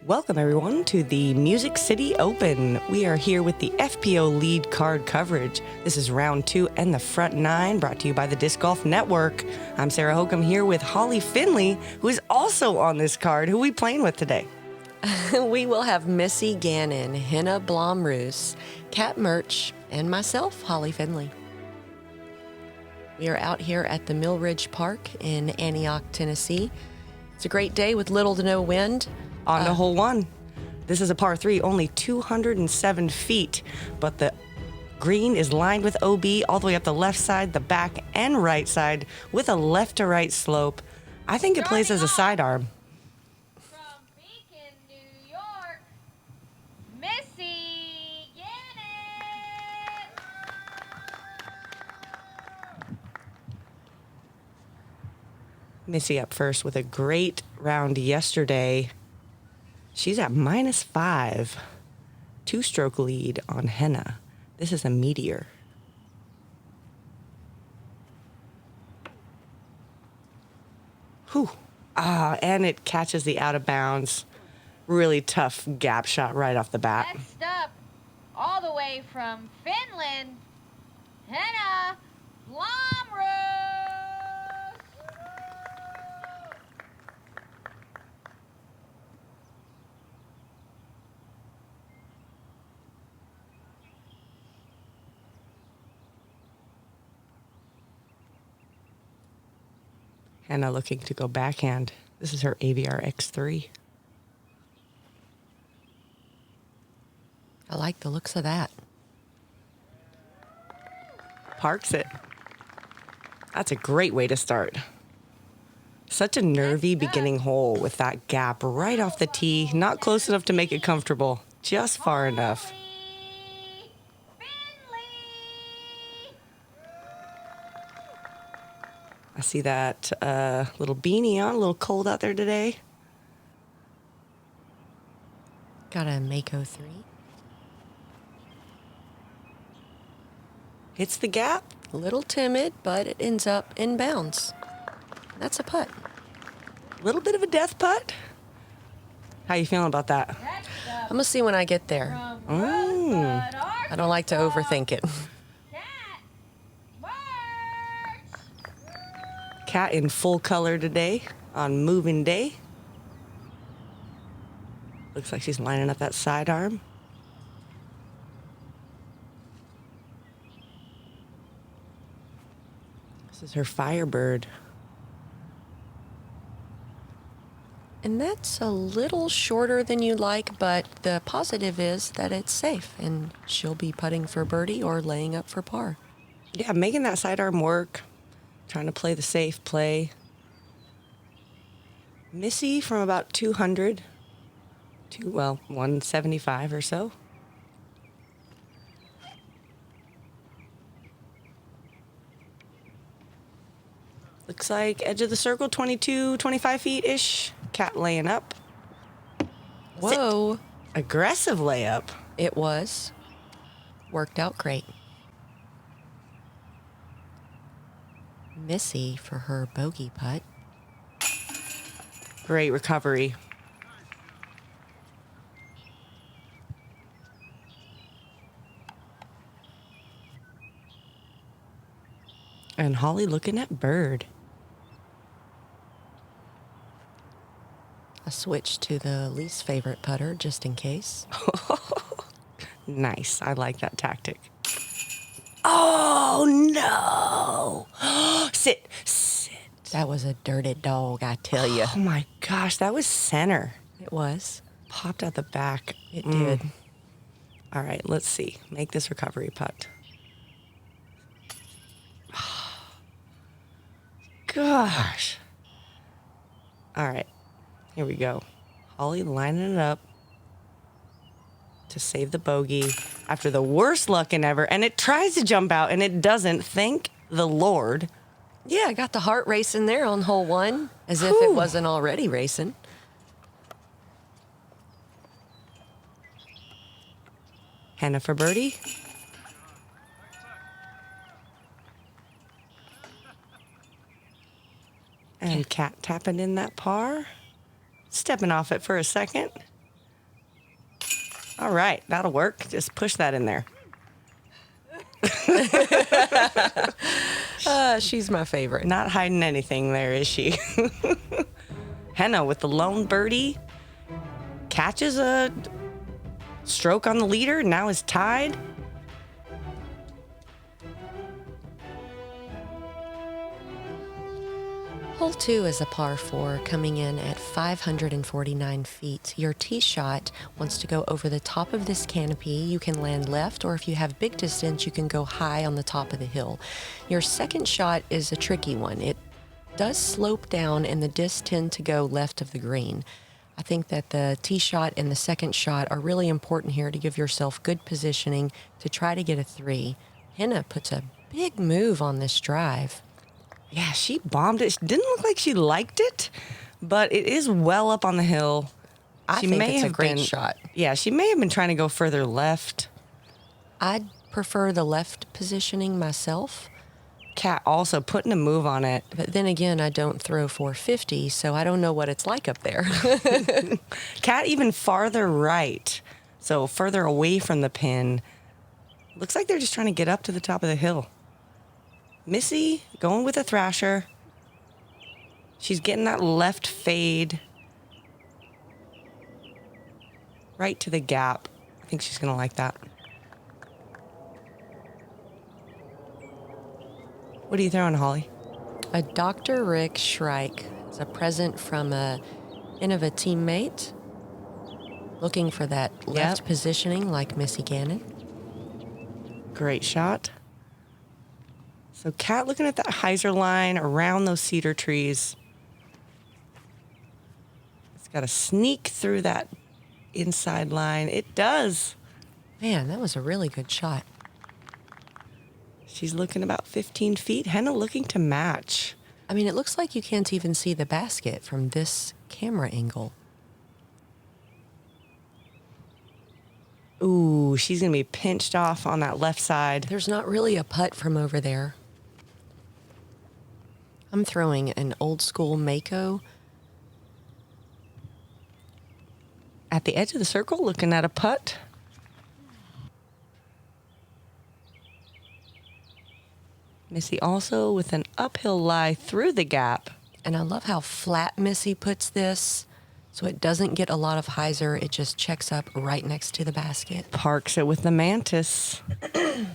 Welcome, everyone, to the Music City Open. We are here with the FPO lead card coverage. This is round 2 and the front 9, brought to you by the Disc Golf Network. I'm Sarah Hokum here with Holly Finley, who is also on this card. Who are we playing with today? We will have Missy Gannon, Henna Blomroos, Kat Mertsch, and myself, Holly Finley. We are out here at the Mill Ridge Park in Antioch, Tennessee. It's a great day with little to no wind. On to hole 1. This is a par 3, only 207 feet, but the green is lined with OB all the way up the left side, the back, and right side with a left to right slope. I think it plays as a sidearm. From Beacon, New York, Missy Gannon. Missy up first with a great round yesterday. She's at -5. 2-stroke lead on Henna. This is a meteor. Whew. And it catches the out of bounds. Really tough gap shot right off the bat. Next up, all the way from Finland, Henna Blomroos. Henna looking to go backhand. This is her AVR X3. I like the looks of that. Parks it. That's a great way to start. Such a nervy beginning hole with that gap right off the tee. Not close enough to make it comfortable. Just far enough. Finley. I see that little beanie on. A little cold out there today. Got a Mako 3. Hits the gap. A little timid, but it ends up in bounds. That's a putt. A little bit of a death putt. How you feeling about that? Next up, I'm going to see when I get there. from Rosebud, I don't like to overthink it. Kat Mertsch. Cat in full color today on moving day. Looks like she's lining up that sidearm. This is her Firebird. And that's a little shorter than you'd like, but the positive is that it's safe, and she'll be putting for birdie or laying up for par. Yeah, making that sidearm work. Trying to play the safe play. Missy from about 200 to, 175 or so. Looks like edge of the circle, 22, 25 feet-ish. Cat laying up. Whoa. Sit. Aggressive layup. It was. Worked out great. Missy for her bogey putt. Great recovery. And Holly looking at bird. I switched to the least favorite putter just in case. Nice. I like that tactic. Oh, no. Sit. That was a dirty dog, I tell you. Oh, my gosh. That was center. It was. Popped out the back. It did. All right, let's see. Make this recovery putt. Gosh. All right. Here we go. Holly lining it up to save the bogey after the worst lucking ever. And it tries to jump out, and it doesn't. Thank the Lord. Yeah, I got the heart racing there on hole 1, as if it wasn't already racing. Henna for birdie. And Cat tapping in that par. Stepping off it for a second. All right, that'll work. Just push that in there. She's my favorite. Not hiding anything there, is she? Henna with the lone birdie catches a stroke on the leader, now is tied. Hole 2 is a par 4 coming in at 549 feet. Your tee shot wants to go over the top of this canopy. You can land left, or if you have big distance, you can go high on the top of the hill. Your second shot is a tricky one. It does slope down, and the discs tend to go left of the green. I think that the tee shot and the second shot are really important here to give yourself good positioning to try to get a 3. Henna puts a big move on this drive. Yeah, she bombed it. It didn't look like she liked it, but it is well up on the hill. I think it's a great shot. Yeah, she may have been trying to go further left. I'd prefer the left positioning myself. Kat also putting a move on it. But then again, I don't throw 450, so I don't know what it's like up there. Kat even farther right, so further away from the pin. Looks like they're just trying to get up to the top of the hill. Missy going with a thrasher. She's getting that left fade right to the gap. I think she's going to like that. What are you throwing, Holly? A Dr. Rick Shrike. It's a present from a Innova teammate looking for that left positioning like Missy Gannon. Great shot. So Kat looking at that hyzer line around those cedar trees. It's got to sneak through that inside line. It does. Man, that was a really good shot. She's looking about 15 feet. Henna looking to match. I mean, it looks like you can't even see the basket from this camera angle. Ooh, she's going to be pinched off on that left side. There's not really a putt from over there. I'm throwing an old school Mako. At the edge of the circle, looking at a putt. Missy also with an uphill lie through the gap. And I love how flat Missy puts this, so it doesn't get a lot of hyzer. It just checks up right next to the basket. Parks it with the mantis.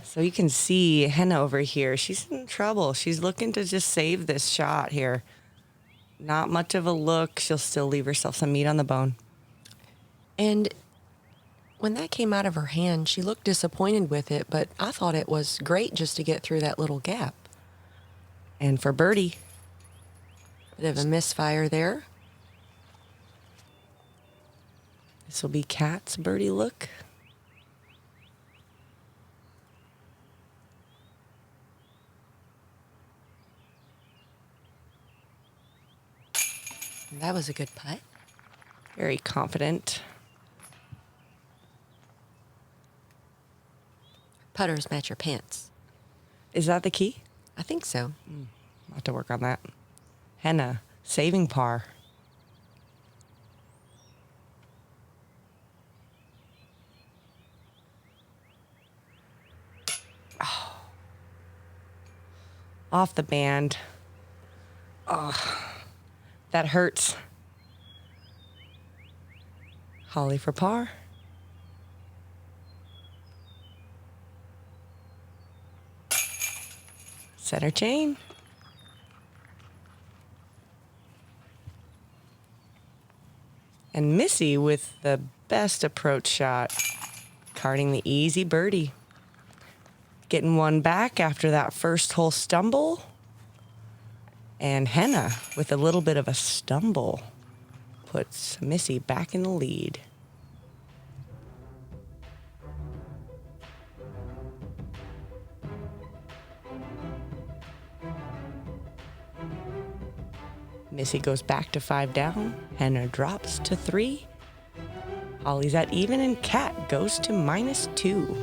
So you can see Henna over here. She's in trouble. She's looking to just save this shot here. Not much of a look. She'll still leave herself some meat on the bone. And when that came out of her hand, she looked disappointed with it, but I thought it was great just to get through that little gap. And for birdie. Bit of a misfire there. This will be Kat's birdie look. That was a good putt. Very confident. Putters match your pants. Is that the key? I think so. I'll have to work on that. Henna, saving par. Oh. Off the band. Oh, that hurts. Holly for par. Center chain. And Missy with the best approach shot, carding the easy birdie. Getting one back after that first hole stumble. And Henna with a little bit of a stumble puts Missy back in the lead. Missy goes back to 5 down. Henna drops to 3. Holly's at even, and Kat goes to -2.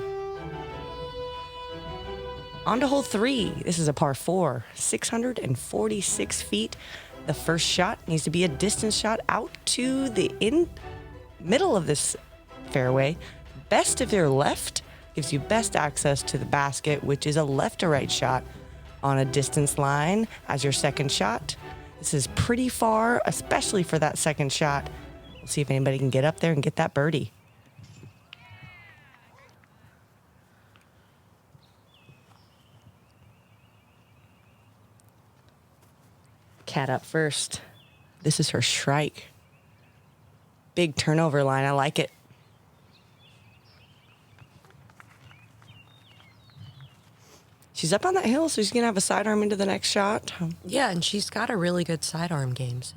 On to hole 3. This is a par 4, 646 feet. The first shot needs to be a distance shot out to the middle of this fairway. best if you're left, gives you best access to the basket, which is a left to right shot on a distance line as your second shot. This is pretty far, especially for that second shot. We'll see if anybody can get up there and get that birdie. Cat up first. This is her strike. Big turnover line. I like it. She's up on that hill, so she's going to have a sidearm into the next shot. Yeah, and she's got a really good sidearm game, so.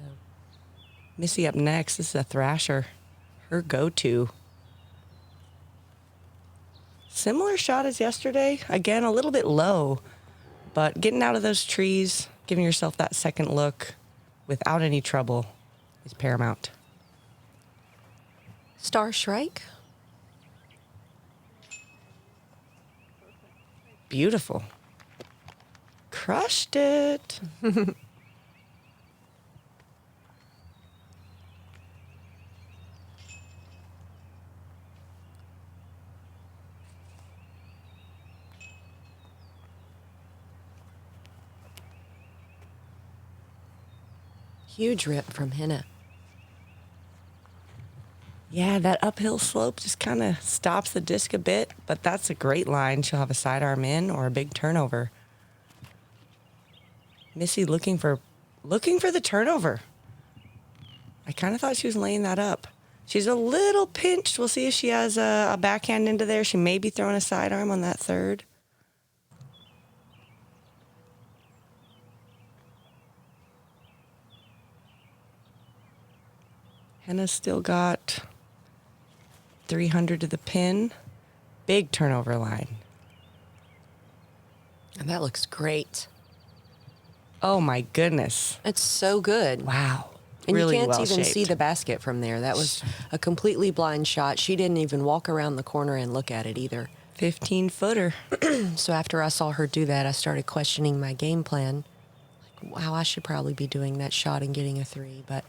Missy up next. This is a thrasher. Her go-to. Similar shot as yesterday. Again, a little bit low, but getting out of those trees, giving yourself that second look without any trouble is paramount. Star Shrike. Beautiful. Crushed it. Huge rip from Henna. Yeah, that uphill slope just kind of stops the disc a bit, but that's a great line. She'll have a sidearm in or a big turnover. Missy looking for the turnover. I kind of thought she was laying that up. She's a little pinched. We'll see if she has a backhand into there. She may be throwing a sidearm on that third. Henna's still got 300 to the pin. Big turnover line. And that looks great. Oh my goodness. It's so good. Wow. And Really you can't even well-shaped. see the basket from there. That was a completely blind shot. She didn't even walk around the corner and look at it either. 15-footer. So after I saw her do that, I started questioning my game plan. Like, wow, I should probably be doing that shot and getting a 3. But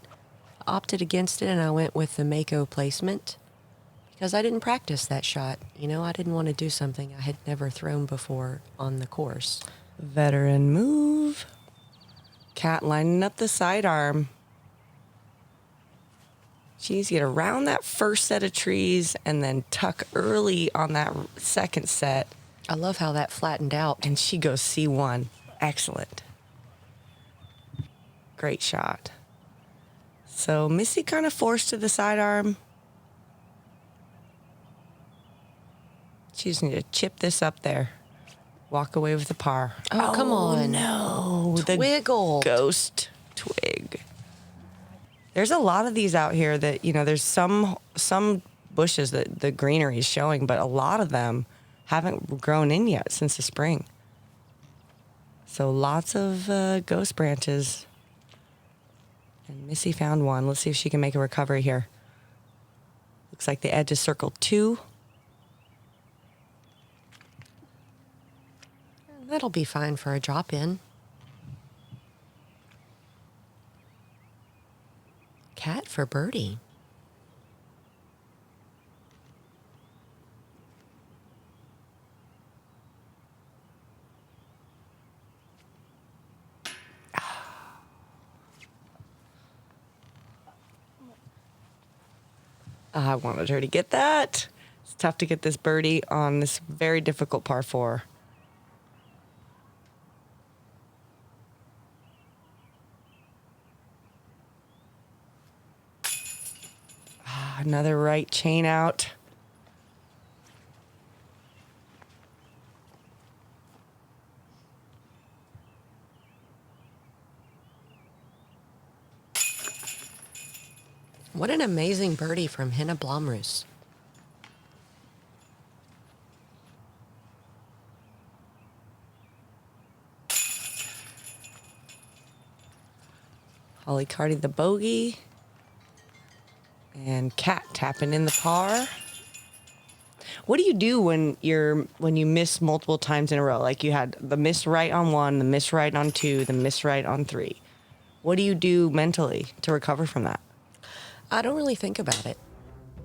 I opted against it, and I went with the Mako placement because I didn't practice that shot. You know, I didn't want to do something I had never thrown before on the course. Veteran move. Cat lining up the sidearm. She needs to get around that first set of trees and then tuck early on that second set. I love how that flattened out. And she goes C1. Excellent. Great shot. So Missy kind of forced to the sidearm. She just needs to chip this up there. Walk away with the par. Oh, come on. No. The Twiggle. ghost twig. There's a lot of these out here that, you know, there's some bushes that the greenery is showing, but a lot of them haven't grown in yet since the spring. So lots of ghost branches. And Missy found one. Let's see if she can make a recovery here. Looks like the edge is circled 2. That'll be fine for a drop-in. Cat for birdie. I wanted her to get that. It's tough to get this birdie on this very difficult par 4. Another right chain out. What an amazing birdie from Henna Blomroos. Holly carding the bogey. And Cat tapping in the par. What do you do when you miss multiple times in a row? Like you had the miss right on 1, the miss right on 2, the miss right on 3. What do you do mentally to recover from that? I don't really think about it.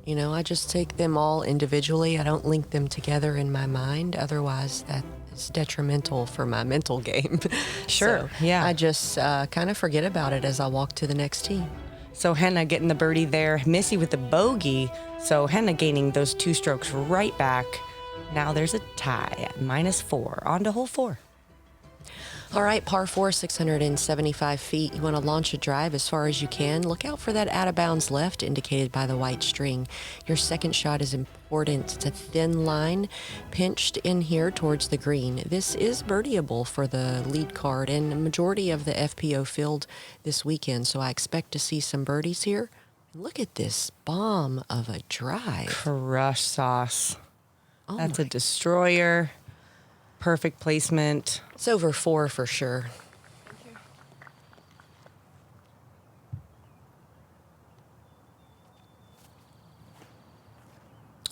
You know, I just take them all individually. I don't link them together in my mind. Otherwise, that is detrimental for my mental game. Sure, So yeah. I just kind of forget about it as I walk to the next tee. So Henna getting the birdie there. Missy with the bogey. So Henna gaining those 2 strokes right back. Now there's a tie at -4. On to hole 4. All right, par 4, 675 feet. You want to launch a drive as far as you can. Look out for that out of bounds left indicated by the white string. Your second shot is important. It's a thin line pinched in here towards the green. This is birdieable for the lead card and the majority of the FPO field this weekend, so I expect to see some birdies here. Look at this bomb of a drive. Crush sauce. Oh That's my- a destroyer. Perfect placement. It's over 4 for sure.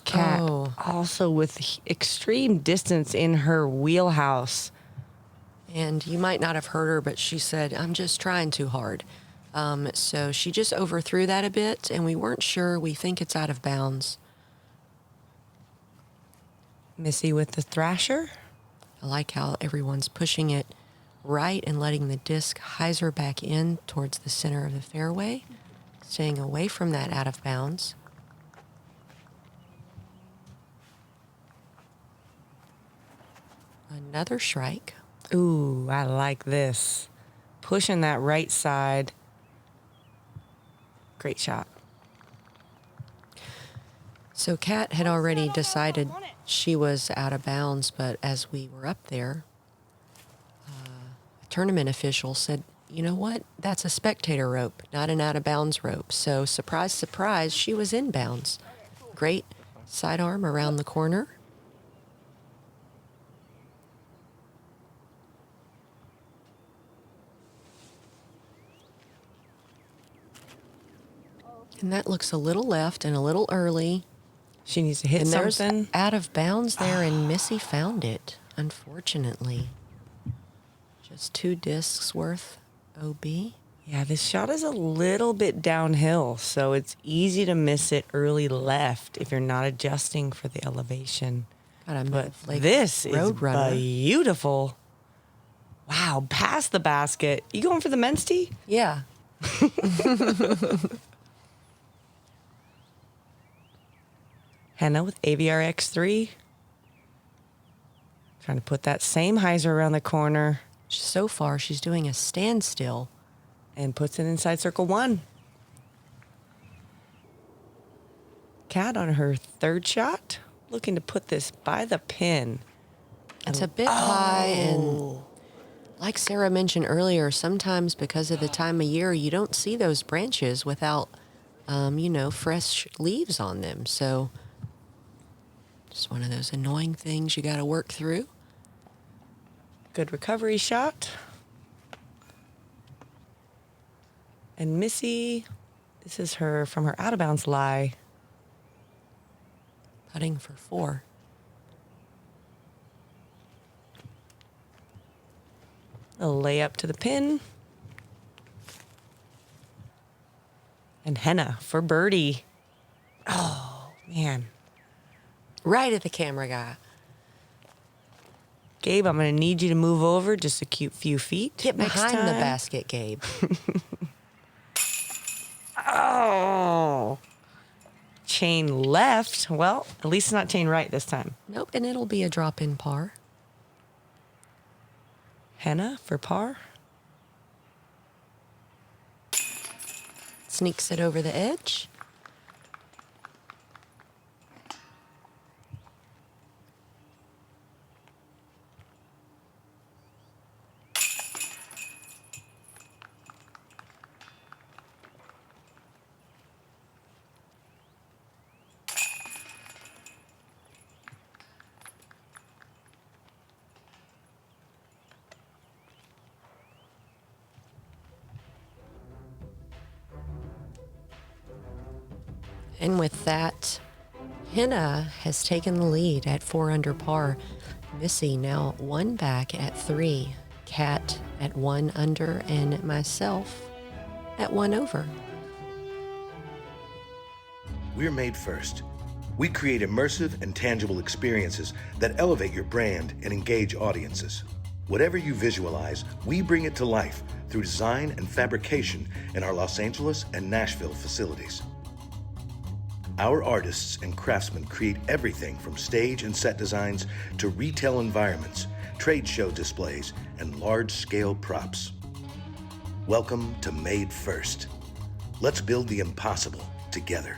Cat Oh. also with extreme distance in her wheelhouse. And you might not have heard her, but she said, I'm just trying too hard. So she just overthrew that a bit, and we weren't sure. We think it's out of bounds. Missy with the thrasher. I like how everyone's pushing it right and letting the disc hyzer back in towards the center of the fairway, staying away from that out of bounds. Another strike. Ooh, I like this. Pushing that right side. Great shot. So Kat had already decided she was out of bounds, but as we were up there, a tournament official said, you know what? That's a spectator rope, not an out of bounds rope. So surprise, surprise, she was in bounds. Great sidearm around the corner. And that looks a little left and a little early. She needs to hit And there's something. out of bounds there, and Missy found it, unfortunately. Just 2 discs worth OB. Yeah, this shot is a little bit downhill, so it's easy to miss it early left if you're not adjusting for the elevation. Gotta But move like this is Roadrunner. beautiful. Wow, past the basket. You going for the men's tee? Yeah. Henna with AVR X3. Trying to put that same hyzer around the corner So far, she's doing a standstill. and puts it inside circle 1. Cat on her 3rd shot, looking to put this by the pin. It's a bit high, and like Sarah mentioned earlier, sometimes because of the time of year, you don't see those branches without, fresh leaves on them. So just one of those annoying things you got to work through. Good recovery shot. And Missy, this is her from her out of bounds lie. Putting for 4. A layup to the pin. And Henna for birdie. Oh, man. Right at the camera guy. Gabe, I'm going to need you to move over just a cute few feet. Get next behind the time. basket, Gabe. Oh. Chain left. Well, at least it's not chain right this time. Nope, and it'll be a drop-in par. Henna for par. Sneaks it over the edge. And with that, Henna has taken the lead at 4 under par. Missy now 1 back at 3. Kat at 1 under, and myself at 1 over. We're Made First. We create immersive and tangible experiences that elevate your brand and engage audiences. Whatever you visualize, we bring it to life through design and fabrication in our Los Angeles and Nashville facilities. Our artists and craftsmen create everything from stage and set designs to retail environments, trade show displays, and large-scale props. Welcome to Made First. Let's build the impossible together.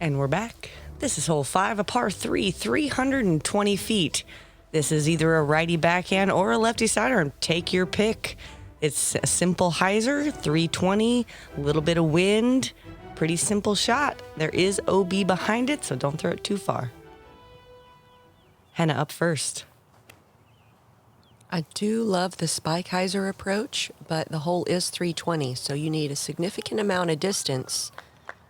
And we're back. This is hole 5, a par 3, 320 feet. This is either a righty backhand or a lefty sidearm. Take your pick. It's a simple hyzer, 320, a little bit of wind, pretty simple shot. There is OB behind it, so don't throw it too far. Henna up first. I do love the spike hyzer approach, but the hole is 320, so you need a significant amount of distance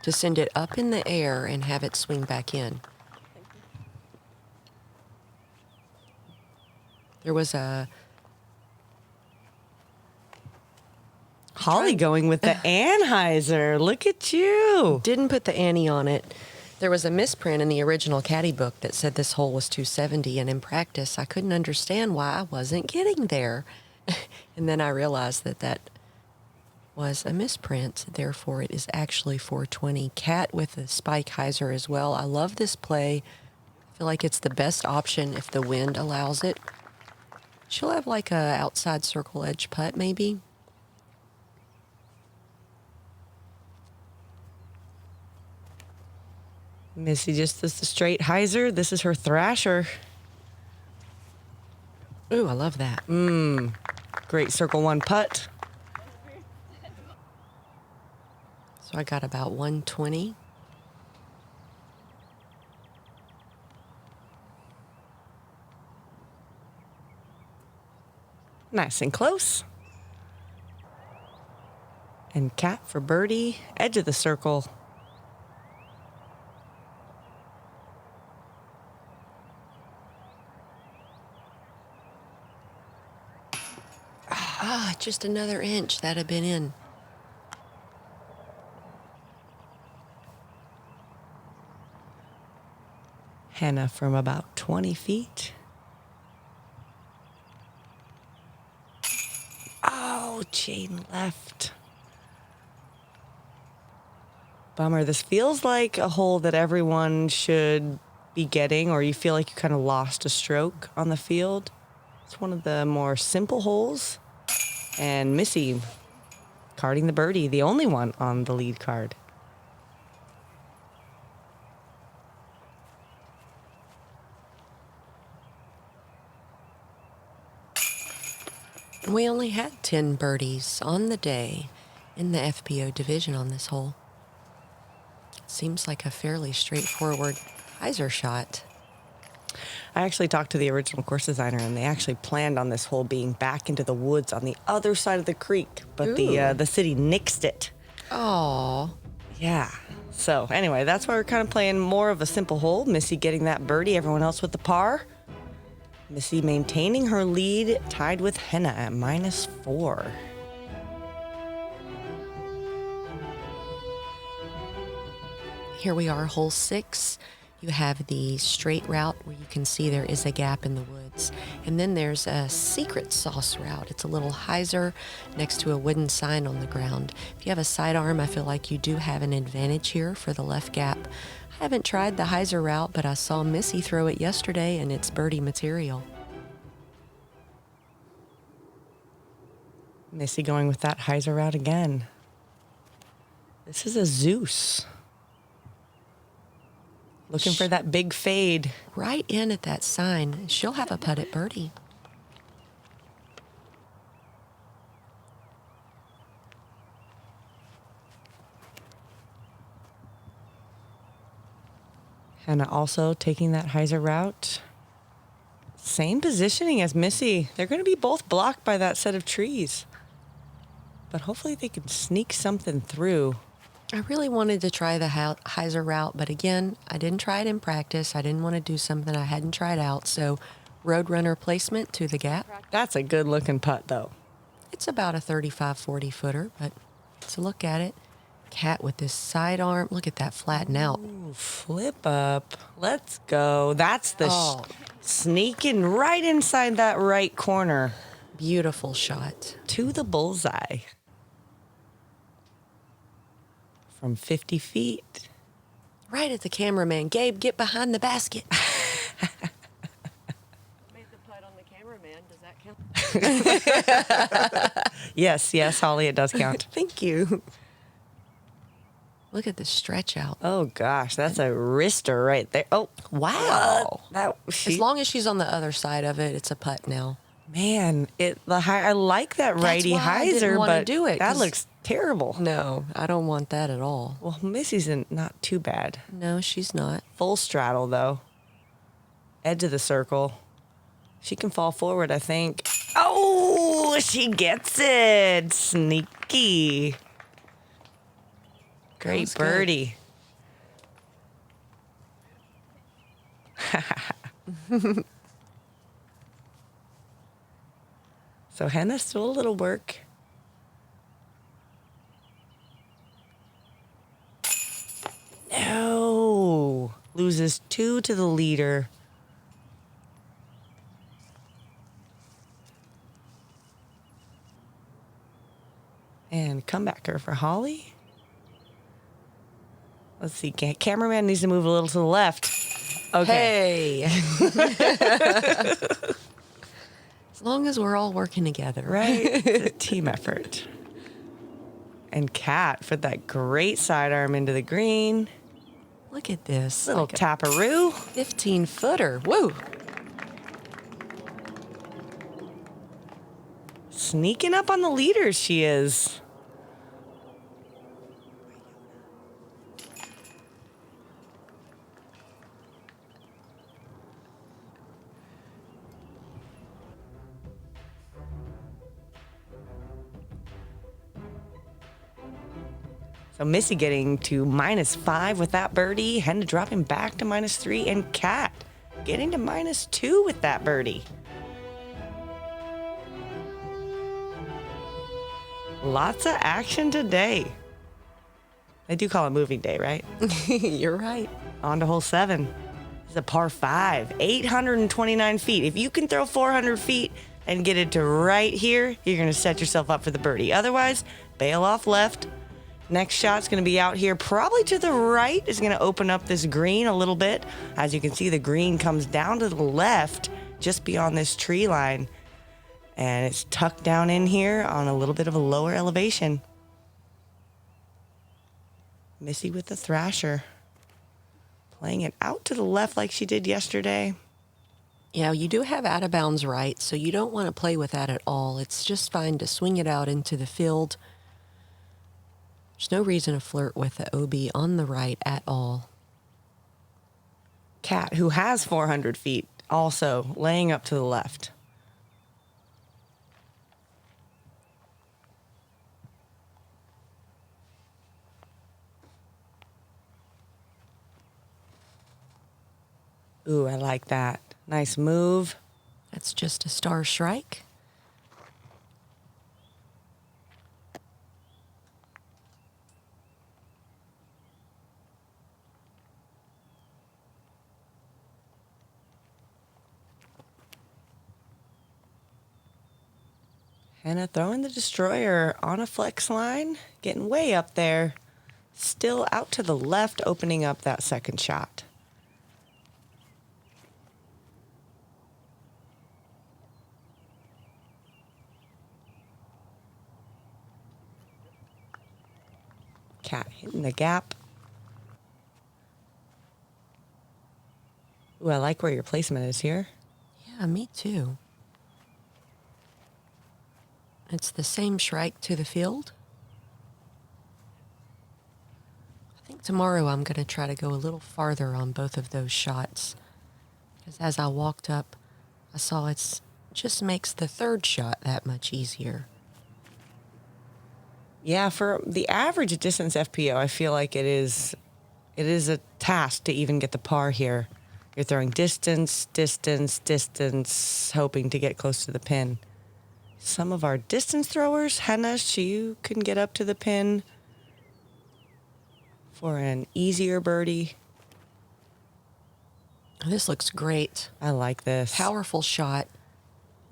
to send it up in the air and have it swing back in. There was a Holly going with the Anheuser. Look at you. Didn't put the Annie on it. There was a misprint in the original caddy book that said this hole was 270, and in practice, I couldn't understand why I wasn't getting there. And then I realized that that was a misprint, therefore it is actually 420. Cat with a spike hyzer as well. I love this play. I feel like it's the best option if the wind allows it. She'll have like a outside circle edge putt maybe. Missy just does the straight hyzer. This is her thrasher. Ooh, I love that. Great circle 1 putt. So I got about 120. Nice and close. And Cat for birdie, edge of the circle. Just another inch, that'd have been in. Henna from about 20 feet. Oh, chain left. Bummer. This feels like a hole that everyone should be getting, or you feel like you kind of lost a stroke on the field. It's one of the more simple holes. And Missy carding the birdie, the only one on the lead card. We only had 10 birdies on the day in the FPO division on this hole. Seems like a fairly straightforward hyzer shot. I actually talked to the original course designer, and they actually planned on this hole being back into the woods on the other side of the creek, but the city nixed it. Oh, Yeah. So anyway, that's why we're kind of playing more of a simple hole. Missy getting that birdie, everyone else with the par. Missy maintaining her lead, tied with Henna at -4. here we are, hole 6. You have the straight route where you can see there is a gap in the woods. And then there's a secret sauce route. It's a little hyzer next to a wooden sign on the ground. If you have a sidearm, I feel like you do have an advantage here for the left gap. I haven't tried the hyzer route, but I saw Missy throw it yesterday, and it's birdie material. Missy going with that hyzer route again. This is a Zeus. Looking for that big fade. Right in at that sign. She'll have a putt at birdie. Henna also taking that hyzer route. Same positioning as Missy. They're going to be both blocked by that set of trees. But hopefully they can sneak something through. I really wanted to try the hyzer route, but again, I didn't try it in practice. I didn't want to do something I hadn't tried out. So, Roadrunner placement to the gap. That's a good looking putt, though. It's about a 35, 40 footer, but let's look at it. Cat with this sidearm. Look at that flatten out. Ooh, flip up. Let's go. That's the Oh. sneaking right inside that right corner Beautiful shot. to the bullseye. From 50 feet. Right at the cameraman. Gabe, get behind the basket. Made the putt on the cameraman. Does that count? Yes, Holly, it does count. Thank you. Look at the stretch out. Oh, gosh, that's a wrister right there. Oh, Wow. That, As long as she's on the other side of it, it's a putt now. man, I like that righty why I didn't hyzer, wanna but do it, that 'cause- looks terrible. No, I don't want that at all. Well, Missy's not too bad. No, she's not. Full straddle, though. Edge of the circle. She can fall forward, I think. Oh, she gets it. Sneaky. Great was good. birdie. So Henna's still a little work. No. Loses 2 to the leader. And comebacker for Holly. Let's see. Cameraman needs to move a little to the left. Okay. Hey. As long as we're all working together. Right? It's a team effort. And Kat for that great sidearm into the green. Look at this. Little Like a taparoo. 15-footer. Woo. Sneaking up on the leaders, she is. So Missy getting to -5 with that birdie. Henna dropping back to -3. And Kat getting to -2 with that birdie. Lots of action today. They do call it moving day, right? You're right. On to hole 7. This is a par 5, 829 feet. If you can throw 400 feet and get it to right here, you're going to set yourself up for the birdie. Otherwise, bail off left. Next shot's going to be out here, probably to the right. Is going to open up this green a little bit. As you can see, the green comes down to the left, just beyond this tree line. And it's tucked down in here on a little bit of a lower elevation. Missy with the thrasher. Playing it out to the left like she did yesterday. Yeah, you do have out of bounds right, so you don't want to play with that at all. It's just fine to swing it out into the field. There's no reason to flirt with the OB on the right at all. Kat, who has 400 feet, also laying up to the left. Ooh, I like that. Nice move. That's just a star strike. Henna throwing the destroyer on a flex line, getting way up there. Still out to the left, opening up that second shot. Cat hitting the gap. Ooh, I like where your placement is here. Yeah, me too. It's the same shrike to the field. I think tomorrow I'm going to try to go a little farther on both of those shots. Because as I walked up, I saw it just makes the third shot that much easier. Yeah, for the average distance FPO, I feel like it is a task to even get the par here. You're throwing distance, hoping to get close to the pin. Some of our distance throwers, Henna, you can get up to the pin for an easier birdie. This looks great. I like this. Powerful shot.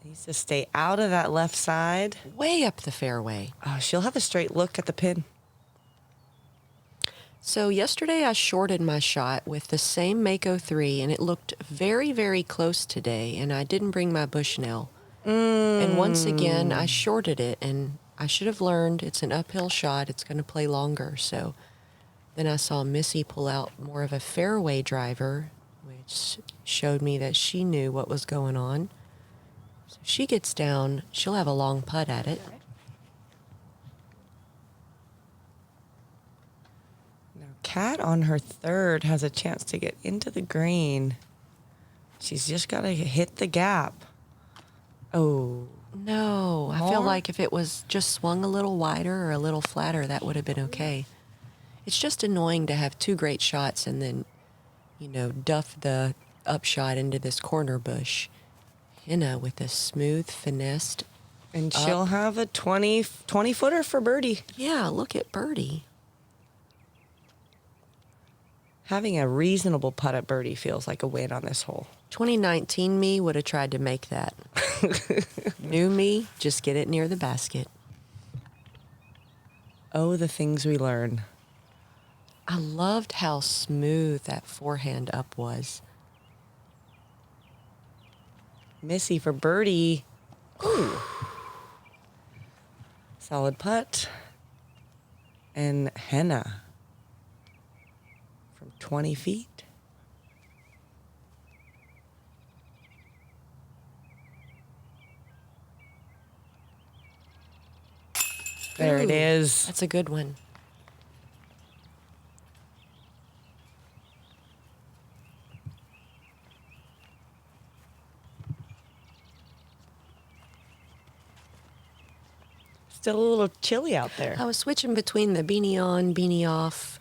Needs to stay out of that left side. Way up the fairway. Oh, she'll have a straight look at the pin. So yesterday I shorted my shot with the same Mako 3, and it looked very, very close today, and I didn't bring my Bushnell. And once again, I shorted it, and I should have learned it's an uphill shot. It's going to play longer. So then I saw Missy pull out more of a fairway driver, which showed me that she knew what was going on. So she gets down. She'll have a long putt at it. Now, Kat on her third has a chance to get into the green. She's just got to hit the gap. Oh. No, I feel More? like if it was just swung a little wider or a little flatter, that would have been okay. It's just annoying to have two great shots and then, duff the upshot into this corner bush. Henna with a smooth, finessed. And she'll have a 20-footer for birdie. Yeah, look at birdie. Having a reasonable putt at birdie feels like a win on this hole. 2019 me would have tried to make that. New me, just get it near the basket. Oh, the things we learn. I loved how smooth that forehand up was. Missy for birdie. Ooh. Solid putt. And Henna from 20 feet. There it Ooh, is. That's a good one. Still a little chilly out there. I was switching between the beanie on, beanie off.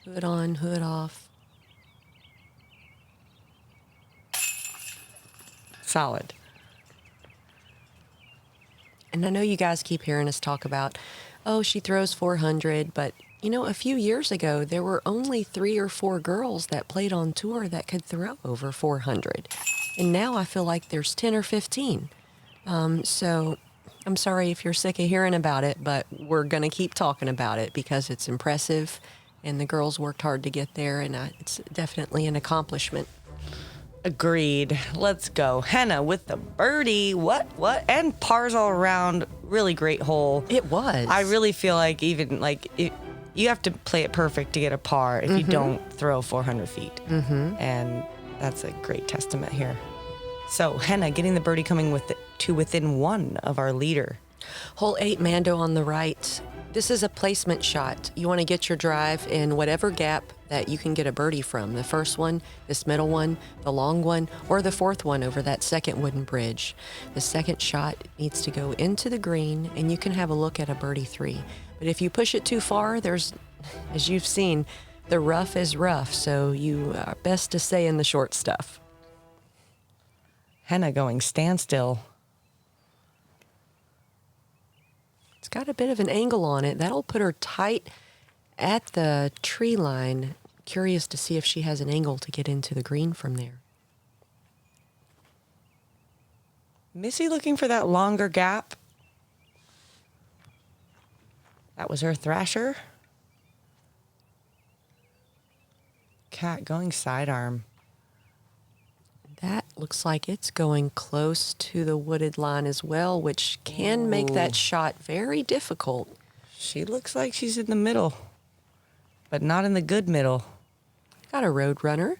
Hood on, hood off. Solid. And I know you guys keep hearing us talk about, oh, she throws 400, but, a few years ago, there were only 3 or 4 girls that played on tour that could throw over 400. And now I feel like there's 10 or 15. So I'm sorry if you're sick of hearing about it, but we're going to keep talking about it because it's impressive, and the girls worked hard to get there, and it's definitely an accomplishment. Agreed. Let's go. Henna with the birdie. What? And pars all around. Really great hole. It was. I really feel like you have to play it perfect to get a par if you don't throw 400 feet. Mm-hmm. And that's a great testament here. So Henna getting the birdie coming to within one of our leader. Hole 8, Mando on the right. This is a placement shot. You want to get your drive in whatever gap that you can get a birdie from. The first one, this middle one, the long one, or the fourth one over that second wooden bridge. The second shot needs to go into the green, and you can have a look at a birdie 3. But if you push it too far, there's, as you've seen, the rough is rough, so you are best to stay in the short stuff. Henna going standstill. It's got a bit of an angle on it. That'll put her tight at the tree line. Curious to see if she has an angle to get into the green from there. Missy looking for that longer gap. That was her thrasher. Cat going sidearm. That looks like it's going close to the wooded line as well, which can make that shot very difficult. She looks like she's in the middle, but not in the good middle. Got a road runner.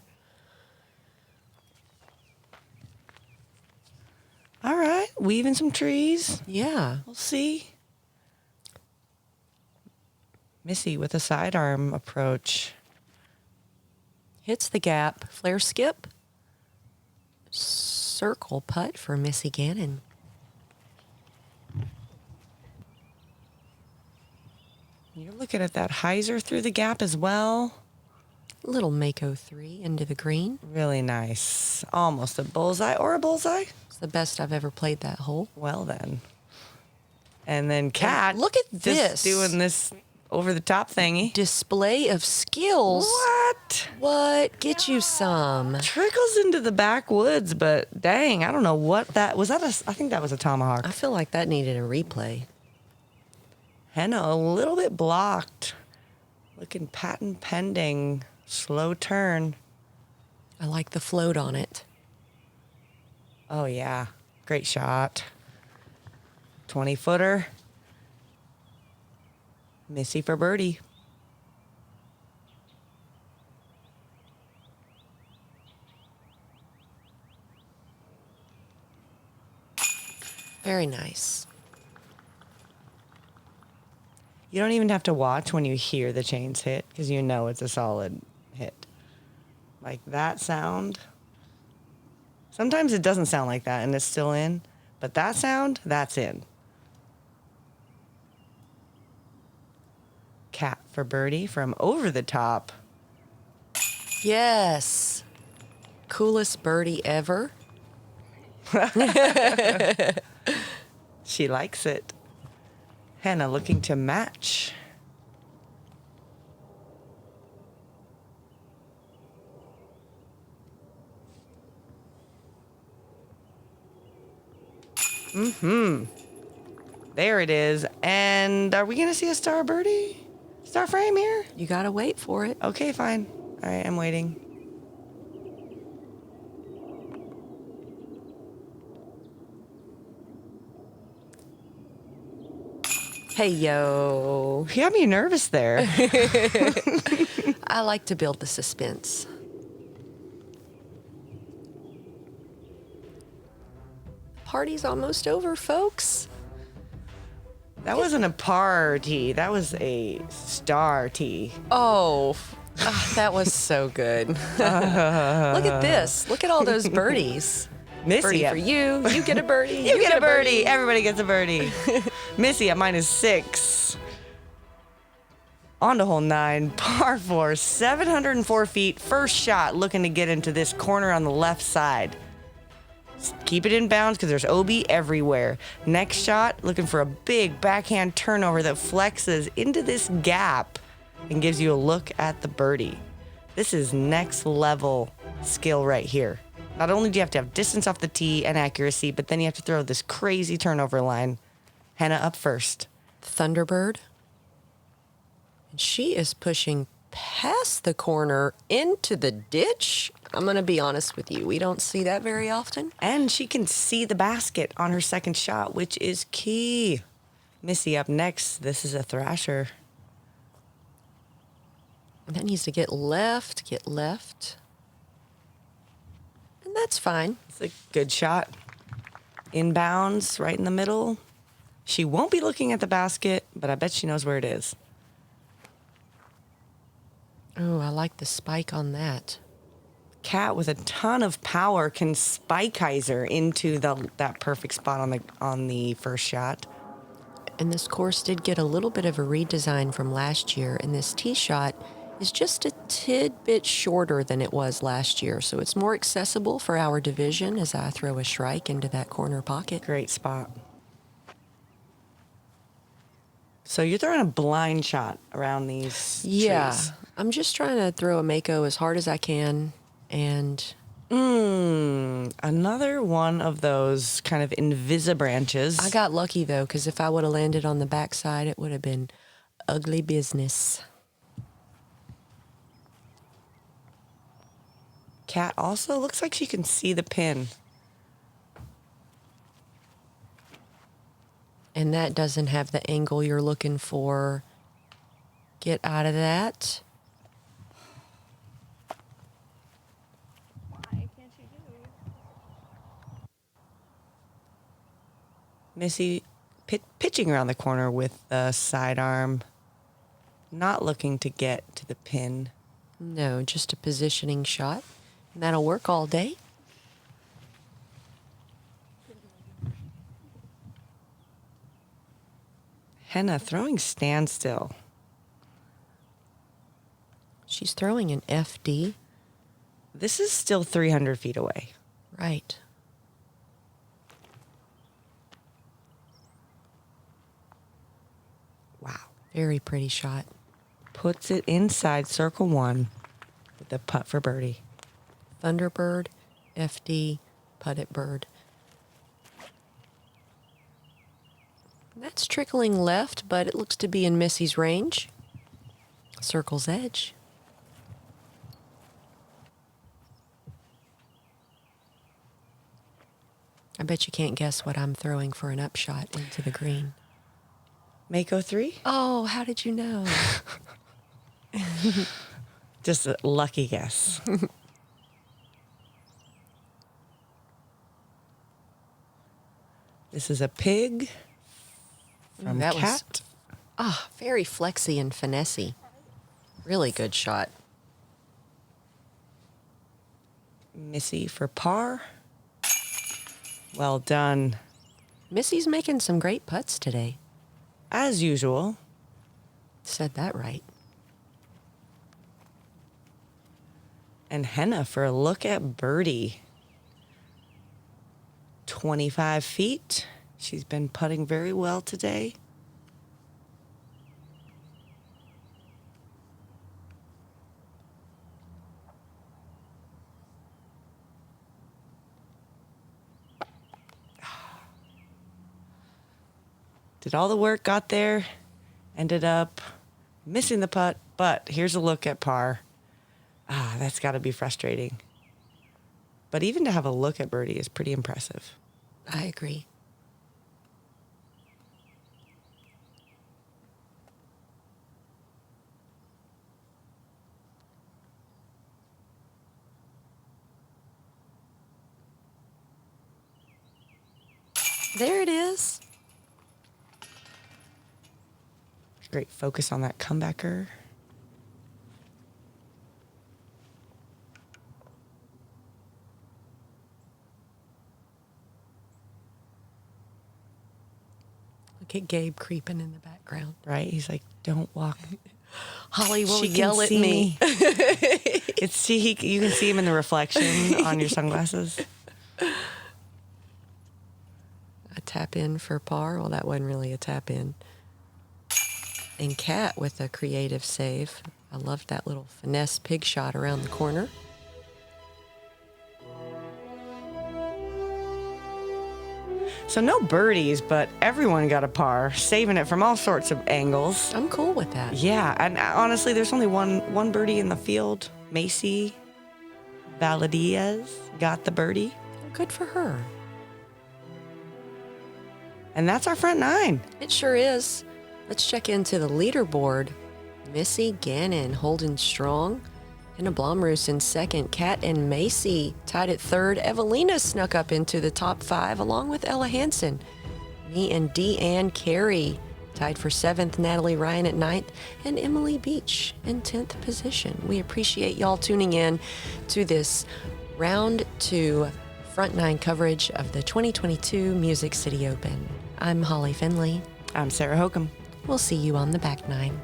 All right, weaving some trees. Yeah. We'll see. Missy with a sidearm approach. Hits the gap. Flare skip. Circle putt for Missy Gannon. You're looking at that hyzer through the gap as well. Little Mako 3 into the green. Really nice. Almost a bullseye or a bullseye. It's the best I've ever played that hole. Well then. And then Kat. Look at just this. doing this over the top thingy. Display of skills. What? What? Get you some. Trickles into the backwoods, but dang, I don't know what that was. I think that was a tomahawk. I feel like that needed a replay. Henna a little bit blocked. Looking patent pending. Slow turn. I like the float on it. Oh, yeah. Great shot. 20-footer. Missy for birdie. Very nice. You don't even have to watch when you hear the chains hit because you know it's a solid hit. Like that sound. Sometimes it doesn't sound like that and it's still in, but that sound, that's in. Cat for birdie from over the top. Yes. Coolest birdie ever. She likes it. Henna looking to match. There it is. And are we going to see a star birdie? Star frame here? You gotta wait for it. Okay, fine. All right, I'm waiting. Hey, yo. You got me nervous there. I like to build the suspense. Party's almost over, folks. That wasn't a party. That was a star tee. Oh, that was so good. Look at this. Look at all those birdies. Missy Birdie at- for you. You get a birdie. You get a birdie. Everybody gets a birdie. Missy at -6. On to hole 9, par 4, 704 feet. First shot looking to get into this corner on the left side. Keep it in bounds because there's OB everywhere. Next shot, looking for a big backhand turnover that flexes into this gap and gives you a look at the birdie. This is next level skill right here. Not only do you have to have distance off the tee and accuracy, but then you have to throw this crazy turnover line. Henna up first. Thunderbird. And she is pushing past the corner into the ditch. I'm going to be honest with you. We don't see that very often. And she can see the basket on her second shot, which is key. Missy up next. This is a thrasher. And that needs to get left. And that's fine. It's a good shot. Inbounds, right in the middle. She won't be looking at the basket, but I bet she knows where it is. Oh, I like the spike on that. Cat with a ton of power can spike hyzer into that perfect spot on the first shot. And this course did get a little bit of a redesign from last year, and this tee shot is just a tidbit shorter than it was last year, so it's more accessible for our division as I throw a shrike into that corner pocket. Great spot. So you're throwing a blind shot around these trees. I'm just trying to throw a Mako as hard as I can, and Another one of those kind of invisibranches. I got lucky though, because if I would have landed on the backside, it would have been ugly business. Cat also looks like she can see the pin. And that doesn't have the angle you're looking for. Get out of that. Why can't you do it? Missy pitching around the corner with the sidearm, not looking to get to the pin. No, just a positioning shot. And that'll work all day. Henna throwing standstill. She's throwing an FD. This is still 300 feet away. Right. Wow. Very pretty shot. Puts it inside circle 1 with a putt for birdie. Thunderbird, FD, putt it bird. That's trickling left, but it looks to be in Missy's range. Circle's edge. I bet you can't guess what I'm throwing for an upshot into the green. Mako 3? Oh, how did you know? Just a lucky guess. This is a pig from that Cat. Very flexy and finessey. Really good shot. Missy for par. Well done. Missy's making some great putts today. As usual. Said that right. And Henna for a look at birdie. 25 feet. She's been putting very well today. Did all the work, got there, ended up missing the putt, but here's a look at par. That's got to be frustrating. But even to have a look at birdie is pretty impressive. I agree. There it is. Great focus on that comebacker. Look at Gabe creeping in the background. Right? He's like, don't walk. Holly will She can yell at see me. You can see him in the reflection on your sunglasses. A tap in for par. Well, that wasn't really a tap in. And Cat with a creative save. I loved that little finesse pig shot around the corner. So no birdies, but everyone got a par, saving it from all sorts of angles. I'm cool with that. Yeah, and honestly, there's only one birdie in the field. Missy Valadiaz got the birdie. Good for her. And that's our front 9. It sure is. Let's check into the leaderboard. Missy Gannon holding strong. Henna Blomroos in second. Kat and Macy tied at third. Evelina snuck up into the top 5 along with Ella Hansen. Me and Deanne Carey tied for 7th. Natalie Ryan at 9th. And Emily Beach in 10th position. We appreciate y'all tuning in to this round 2 front 9 coverage of the 2022 Music City Open. I'm Holly Finley. I'm Sarah Hokum. We'll see you on the back 9.